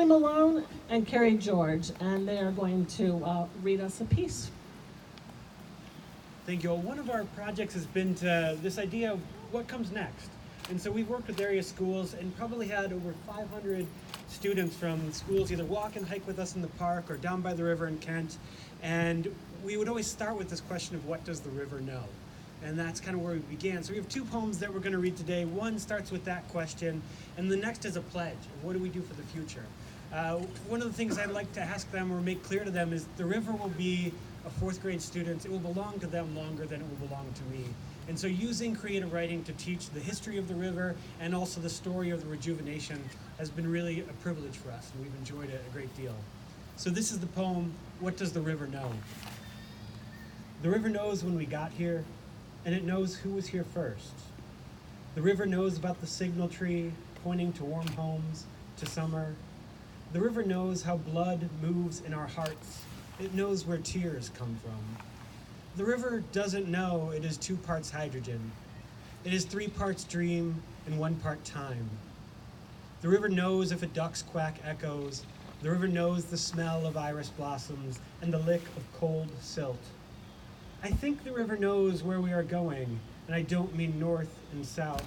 Malone and Carrie George, and they are going to read us a piece. Thank you. Well, one of our projects has been to this idea of what comes next. And so we've worked with various schools and probably had over 500 students from schools either walk and hike with us in the park or down by the river in Kent. And we would always start with this question of what does the river know? And that's kind of where we began. So we have two poems that we're going to read today. One starts with that question, and the next is a pledge of what do we do for the future. One of the things I'd like to ask them or make clear to them is the river will be a fourth grade student. It will belong to them longer than it will belong to me. And so using creative writing to teach the history of the river and also the story of the rejuvenation has been really a privilege for us, and we've enjoyed it a great deal. So this is the poem, What Does the River Know? The river knows when we got here, and it knows who was here first. The river knows about the signal tree pointing to warm homes, to summer. The river knows how blood moves in our hearts. It knows where tears come from. The river doesn't know it is 2 parts hydrogen. It is 3 parts dream and 1 part time. The river knows if a duck's quack echoes. The river knows the smell of iris blossoms and the lick of cold silt. I think the river knows where we are going, and I don't mean north and south.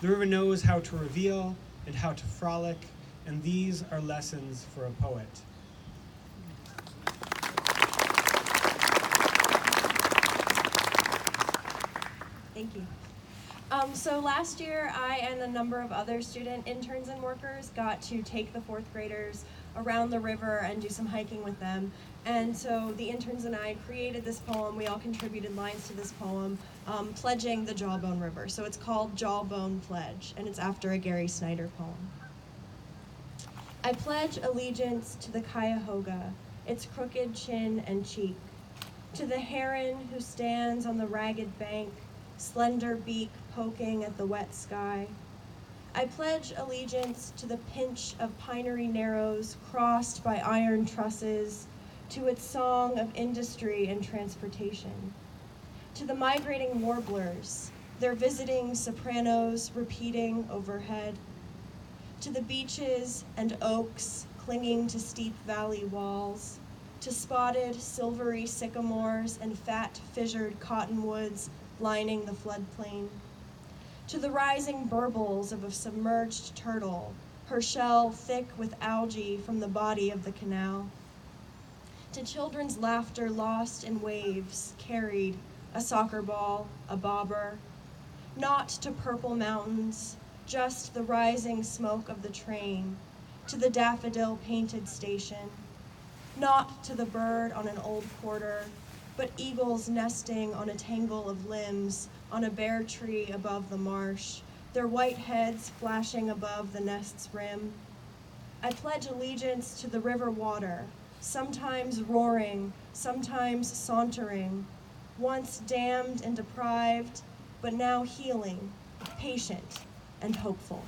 The river knows how to reveal and how to frolic, and these are lessons for a poet. Thank you. So last year, I and a number of other student interns and workers got to take the 4th graders around the river and do some hiking with them. And so the interns and I created this poem. We all contributed lines to this poem, pledging the Jawbone River. So it's called Jawbone Pledge, and it's after a Gary Snyder poem. I pledge allegiance to the Cuyahoga, its crooked chin and cheek, to the heron who stands on the ragged bank, slender beak poking at the wet sky. I pledge allegiance to the pinch of pinery narrows crossed by iron trusses, to its song of industry and transportation, to the migrating warblers, their visiting sopranos repeating overhead, to the beeches and oaks clinging to steep valley walls, to spotted silvery sycamores and fat fissured cottonwoods lining the floodplain, to the rising burbles of a submerged turtle, her shell thick with algae from the body of the canal, to children's laughter lost in waves, carried, a soccer ball, a bobber, not to purple mountains, just the rising smoke of the train, to the daffodil-painted station, not to the bird on an old quarter, but eagles nesting on a tangle of limbs on a bare tree above the marsh, their white heads flashing above the nest's rim. I pledge allegiance to the river water, sometimes roaring, sometimes sauntering, once dammed and deprived, but now healing, patient and hopeful.